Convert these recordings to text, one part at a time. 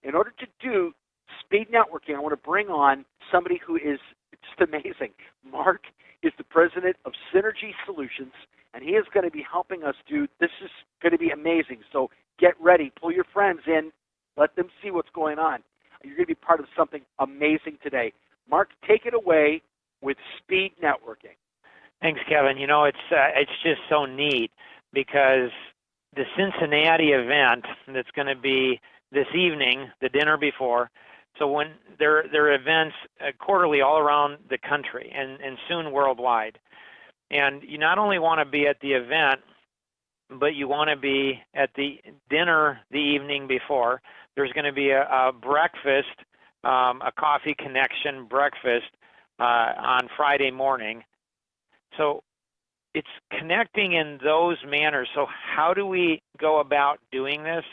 In order to do speed networking, I want to bring on somebody who is just amazing. Mark is the president of Synergy Solutions, and he is going to be helping us do, this is going to be amazing. So get ready, pull your friends in, let them see what's going on. You're going to be part of something amazing today. Mark, take it away with speed networking. Thanks, Kevin. You know, it's just so neat because the Cincinnati event that's going to be this evening, the dinner before, so when there are events quarterly all around the country and soon worldwide. And you not only want to be at the event, but you want to be at the dinner the evening before. There's going to be a breakfast, a coffee connection breakfast on Friday morning. So it's connecting in those manners. So how do we go about doing this?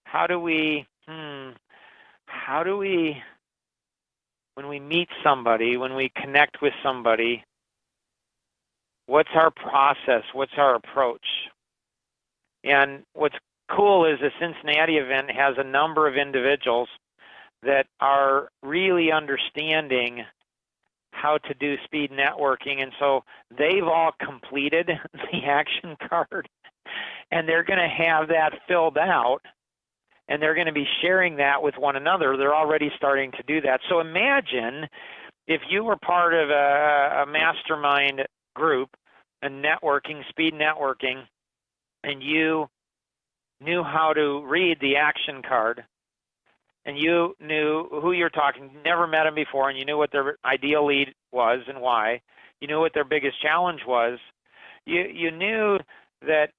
How do we, when we meet somebody, when we connect with somebody, what's our process? What's our approach? And what's cool is the Cincinnati event has a number of individuals that are really understanding how to do speed networking. And so they've all completed the action card, and they're going to have that filled out, and they're going to be sharing that with one another. They're already starting to do that. So imagine if you were part of a mastermind group, a networking, speed networking, and you knew how to read the action card, and you knew who you're talking, never met them before, and you knew what their ideal lead was and why. You knew what their biggest challenge was. You knew that,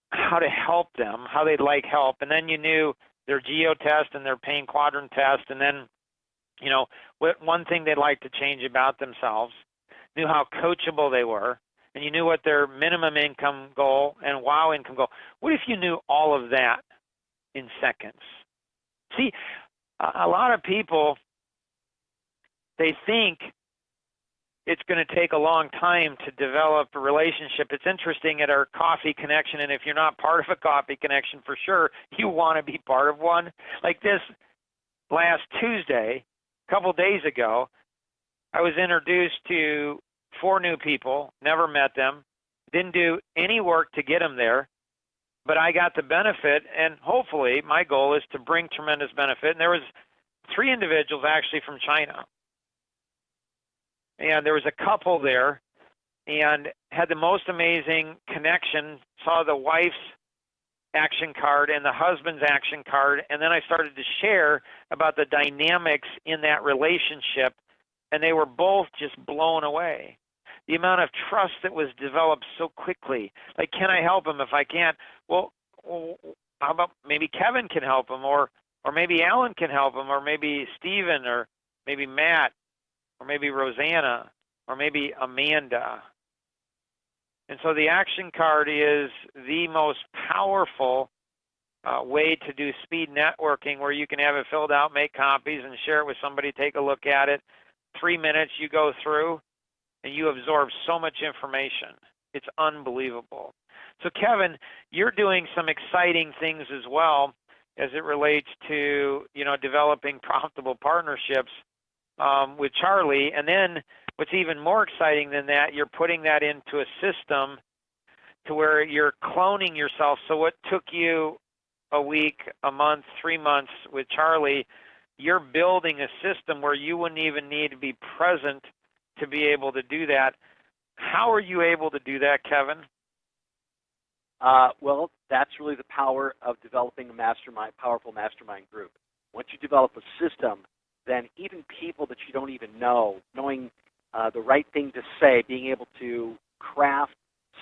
how to help them, how they'd like help, and then you knew their geo test and their pain quadrant test, and then, what one thing they'd like to change about themselves, knew how coachable they were, and you knew what their minimum income goal and wow income goal. What if you knew all of that in seconds? See, a lot of people, they think it's going to take a long time to develop a relationship. It's interesting at our coffee connection, and if you're not part of a coffee connection, for sure, you want to be part of one. Like this last Tuesday, a couple days ago, I was introduced to 4 new people, never met them, didn't do any work to get them there, but I got the benefit, and hopefully my goal is to bring tremendous benefit. And there was 3 individuals actually from China. And there was a couple there and had the most amazing connection, saw the wife's action card and the husband's action card, and then I started to share about the dynamics in that relationship, and they were both just blown away. The amount of trust that was developed so quickly. Like, can I help him? If I can't, well, how about maybe Kevin can help him, or maybe Alan can help him, or maybe Stephen, or maybe Matt, or maybe Rosanna, or maybe Amanda. And so the action card is the most powerful way to do speed networking, where you can have it filled out, make copies, and share it with somebody, take a look at it. 3 minutes you go through, and you absorb so much information. It's unbelievable. So Kevin, you're doing some exciting things as well as it relates to, developing profitable partnerships with Charlie. And then what's even more exciting than that, you're putting that into a system to where you're cloning yourself. So what took you a week, a month, 3 months with Charlie, you're building a system where you wouldn't even need to be present to be able to do that. How are you able to do that, Kevin? Well, that's really the power of developing a powerful mastermind group. Once you develop a system, then even people that you don't even know, knowing the right thing to say, being able to craft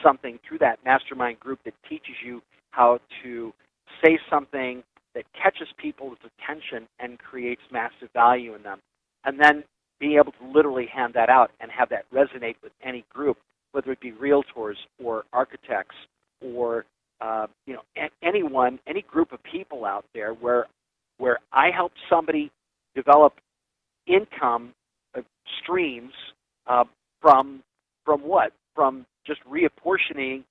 something through that mastermind group that teaches you how to say something that catches people's attention and creates massive value in them. And then being able to literally hand that out and have that resonate with any group, whether it be realtors or architects or anyone, any group of people out there where I help somebody develop income streams from what? From just reapportioning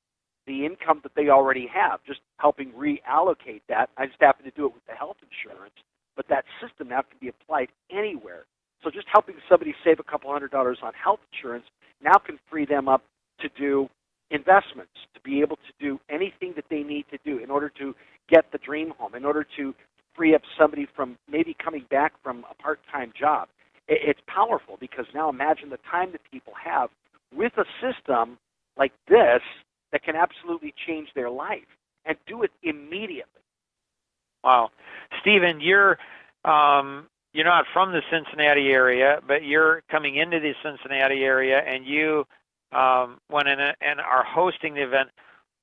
the income that they already have, just helping reallocate that. I just happen to do it with the health insurance, but that system now can be applied anywhere. So just helping somebody save a couple $100 on health insurance now can free them up to do investments, to be able to do anything that they need to do in order to get the dream home, in order to free up somebody from maybe coming back from a part-time job. It's powerful because now imagine the time that people have with a system like this that can absolutely change their life and do it immediately. Wow. Stephen, you're not from the Cincinnati area, but you're coming into the Cincinnati area, and you went in and are hosting the event.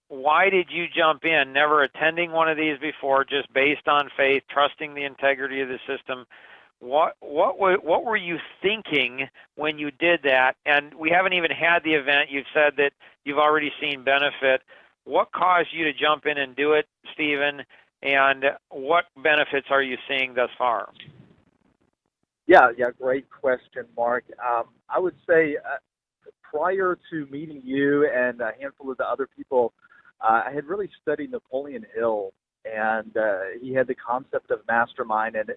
Why did you jump in, never attending one of these before, just based on faith, trusting the integrity of the system? What were you thinking when you did that? And we haven't even had the event. You've said that you've already seen benefit. What caused you to jump in and do it, Stephen? And what benefits are you seeing thus far? Yeah, great question, Mark. I would say prior to meeting you and a handful of the other people, I had really studied Napoleon Hill, and he had the concept of mastermind, and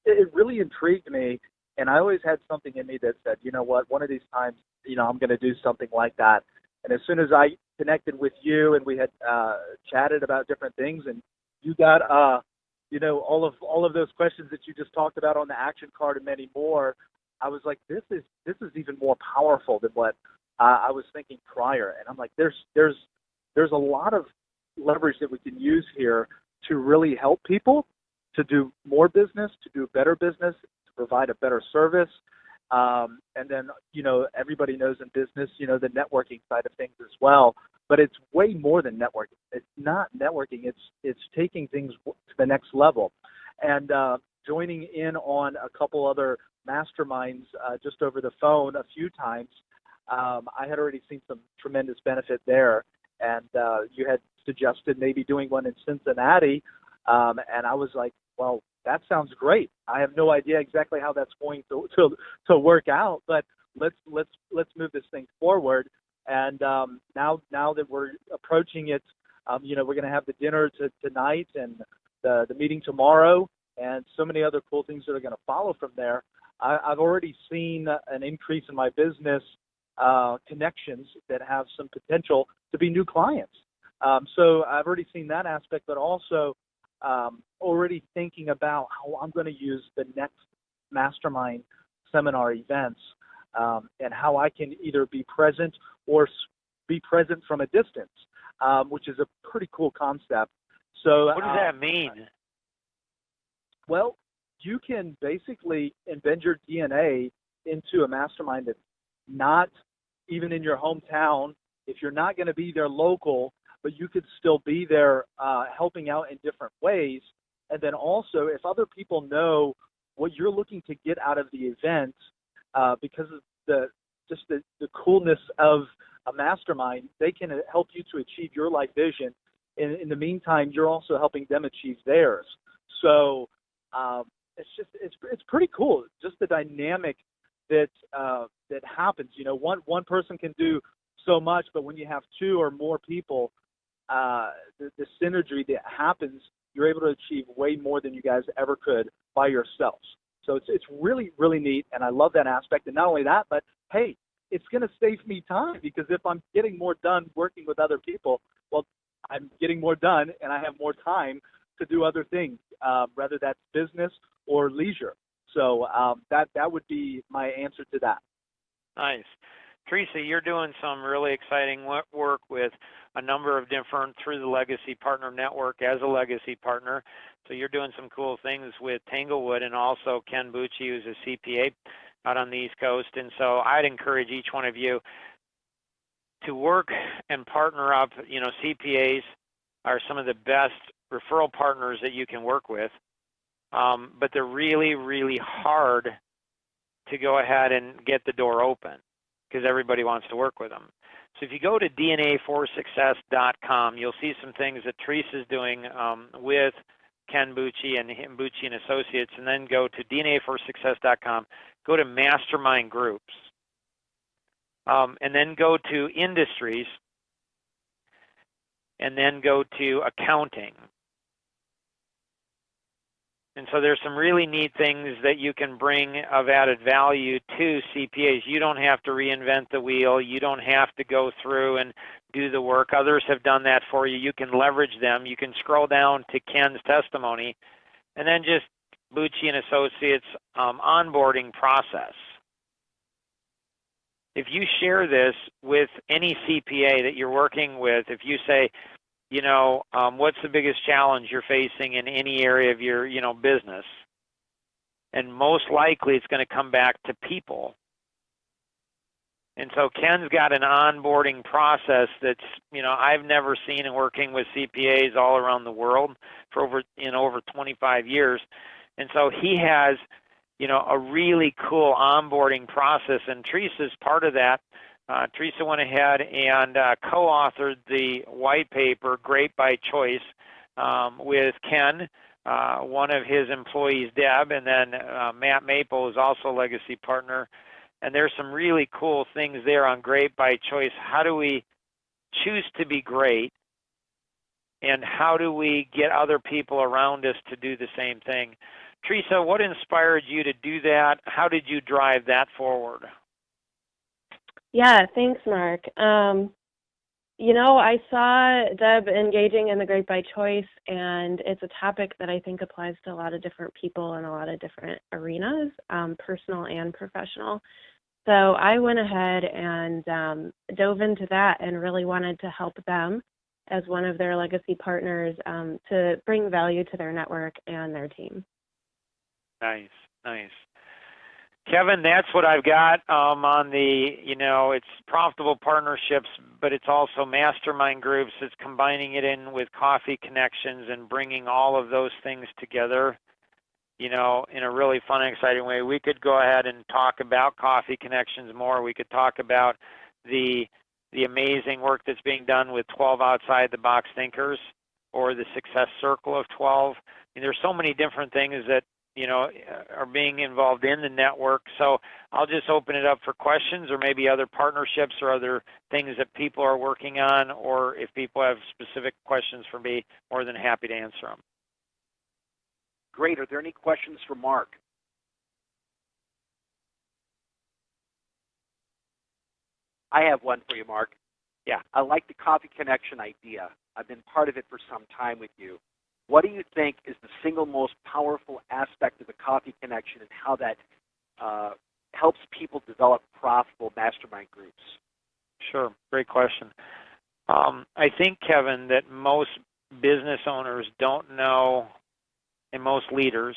it really intrigued me. And I always had something in me that said, you know what, one of these times, I'm going to do something like that. And as soon as I connected with you and we had chatted about different things, and you got all of those questions that you just talked about on the action card and many more, I was like, this is even more powerful than what I was thinking prior. And I'm like, there's a lot of leverage that we can use here to really help people to do more business, to do better business, to provide a better service. And then, everybody knows in business, the networking side of things as well. But it's way more than networking. It's not networking. It's taking things to the next level. And joining in on a couple other masterminds just over the phone a few times, I had already seen some tremendous benefit there. And you had suggested maybe doing one in Cincinnati, and I was like, well, that sounds great. I have no idea exactly how that's going to work out, but let's move this thing forward. And now that we're approaching it, we're going to have the dinner tonight and the meeting tomorrow, and so many other cool things that are going to follow from there. I've already seen an increase in my business connections that have some potential to be new clients. So I've already seen that aspect, but also already thinking about how I'm going to use the next mastermind seminar events and how I can either be present or be present from a distance, which is a pretty cool concept. So what does that mean? Well, you can basically embed your DNA into a mastermind that's not even in your hometown. If you're not going to be there local, but you could still be there helping out in different ways. And then also, if other people know what you're looking to get out of the event, because of the coolness of a mastermind, they can help you to achieve your life vision. In the meantime, you're also helping them achieve theirs. So it's pretty cool. Just the dynamic that happens. One person can do so much, but when you have two or more people, the synergy that happens, you're able to achieve way more than you guys ever could by yourselves. So it's really, really neat, and I love that aspect. And not only that, but hey, it's going to save me time, because if I'm getting more done working with other people, well, I'm getting more done, and I have more time to do other things, whether that's business or leisure. So that would be my answer to that. Nice. Teresa, you're doing some really exciting work with a number of different through the Legacy Partner Network as a Legacy Partner. So you're doing some cool things with Tanglewood, and also Ken Bucci, who's a CPA out on the East Coast. And so I'd encourage each one of you to work and partner up. CPAs are some of the best referral partners that you can work with, but they're really, really hard to go ahead and get the door open, because everybody wants to work with them. So if you go to DNAforSuccess.com, you'll see some things that Teresa's doing with Ken Bucci and Bucci and Associates, and then go to DNAforSuccess.com, go to Mastermind Groups, and then go to Industries, and then go to accounting. And so there's some really neat things that you can bring of added value to CPAs. You don't have to reinvent the wheel. You don't have to go through and do the work. Others have done that for you. You can leverage them. You can scroll down to Ken's testimony, and then just Bucci and Associates onboarding process. If you share this with any CPA that you're working with, if you say, what's the biggest challenge you're facing in any area of your, business? And most likely it's going to come back to people. And so Ken's got an onboarding process that's, I've never seen in working with CPAs all around the world for over 25 years. And so he has, a really cool onboarding process, and Teresa's part of that. Teresa went ahead and co-authored the white paper, Great by Choice, with Ken, one of his employees, Deb, and then Matt Maple is also a legacy partner. And there's some really cool things there on Great by Choice. How do we choose to be great, and how do we get other people around us to do the same thing? Teresa, what inspired you to do that? How did you drive that forward? Yeah, thanks, Mark. I saw Deb engaging in the Great by Choice, and it's a topic that I think applies to a lot of different people in a lot of different arenas, personal and professional. So I went ahead and dove into that and really wanted to help them as one of their legacy partners to bring value to their network and their team. Nice. Kevin, that's what I've got on the, it's profitable partnerships, but it's also mastermind groups. It's combining it in with coffee connections and bringing all of those things together, in a really fun and exciting way. We could go ahead and talk about coffee connections more. We could talk about the amazing work that's being done with 12 outside the box thinkers, or the success circle of 12. There's so many different things that are being involved in the network. So I'll just open it up for questions, or maybe other partnerships or other things that people are working on, or if people have specific questions for me, more than happy to answer them. Great. Are there any questions for Mark? I have one for you, Mark. Yeah. I like the coffee connection idea. I've been part of it for some time with you. What do you think is the single most powerful aspect of the coffee connection, and how that helps people develop profitable mastermind groups? Sure. Great question. I think, Kevin, that most business owners don't know, and most leaders,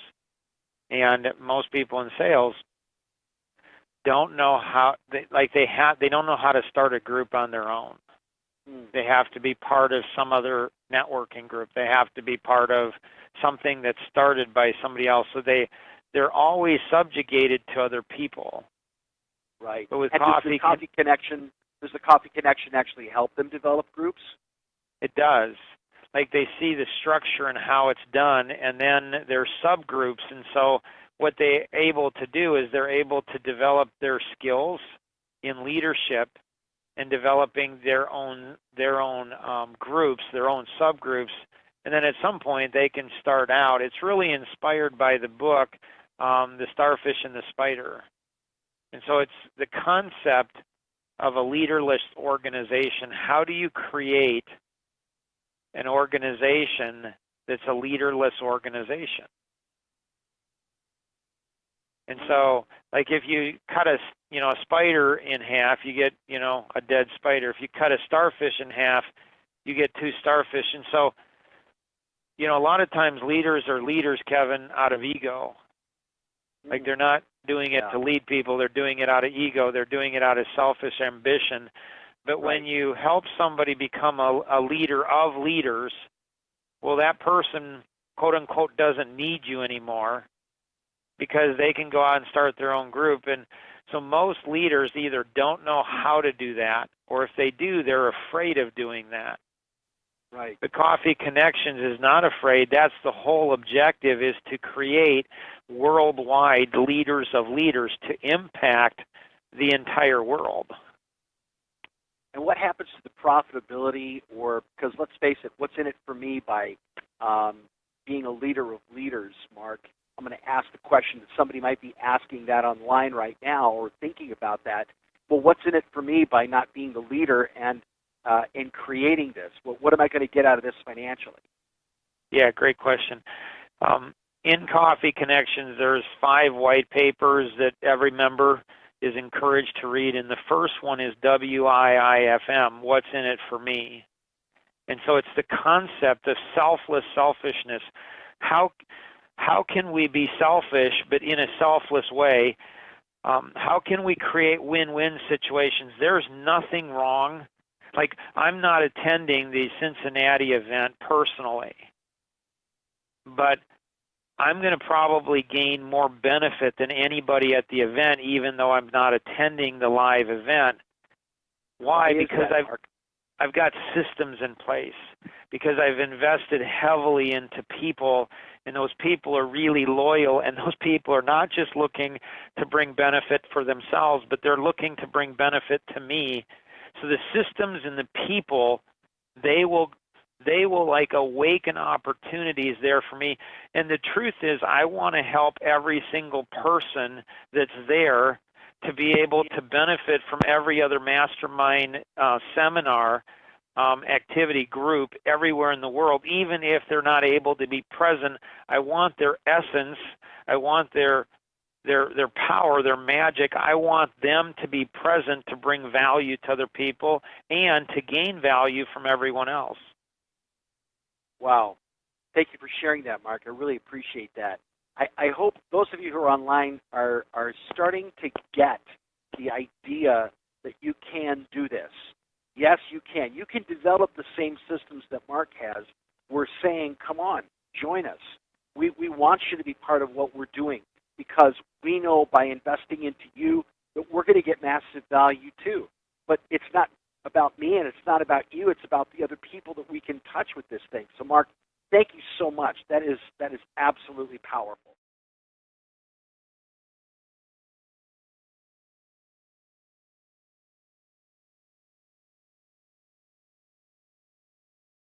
and most people in sales don't know how they don't know how to start a group on their own. They have to be part of some other networking group. They have to be part of something that's started by somebody else. So they're always subjugated to other people. Right. But with does the coffee connection actually help them develop groups? It does. Like, they see the structure and how it's done, and then there's subgroups. And so what they're able to do is they're able to develop their skills in leadership and developing their own groups, their own subgroups, and then at some point they can start out. It's really inspired by the book, The Starfish and the Spider. And so it's the concept of a leaderless organization. How do you create an organization that's a leaderless organization? And so, like, if you cut a spider in half, you get, a dead spider. If you cut a starfish in half, you get two starfish. And so, a lot of times leaders are leaders, Kevin, out of ego. Like, they're not doing it to lead people. They're doing it out of ego. They're doing it out of selfish ambition. But when you help somebody become a leader of leaders, well, that person, quote unquote, doesn't need you anymore, because they can go out and start their own group. And so most leaders either don't know how to do that, or if they do, they're afraid of doing that. Right. The Coffee Connections is not afraid. That's the whole objective, is to create worldwide leaders of leaders to impact the entire world. And what happens to the profitability, or because let's face it, what's in it for me by being a leader of leaders, Mark? I'm going to ask the question that somebody might be asking that online right now or thinking about that. Well, what's in it for me by not being the leader and in creating this? What am I going to get out of this financially? Yeah, great question. In Coffee Connections, there's 5 white papers that every member is encouraged to read, and the first one is WIIFM, What's in It for Me? And so it's the concept of selfishness. How can we be selfish but in a selfless way? How can we create win-win situations? There's nothing wrong. Like, I'm not attending the Cincinnati event personally, but I'm going to probably gain more benefit than anybody at the event, even though I'm not attending the live event. Why? Because I've got systems in place, because I've invested heavily into people, and those people are really loyal, and those people are not just looking to bring benefit for themselves, but they're looking to bring benefit to me. So the systems and the people, they will like awaken opportunities there for me. And the truth is, I want to help every single person that's there to be able to benefit from every other mastermind seminar activity group everywhere in the world, even if they're not able to be present. I want their essence. I want their power, their magic. I want them to be present to bring value to other people and to gain value from everyone else. Wow. Thank you for sharing that, Mark. I really appreciate that. I hope those of you who are online are starting to get the idea that you can do this. Yes, you can. You can develop the same systems that Mark has. We're saying, come on, join us. We want you to be part of what we're doing, because we know by investing into you that we're going to get massive value too. But it's not about me and it's not about you. It's about the other people that we can touch with this thing. So, Mark, thank you so much. That is absolutely powerful.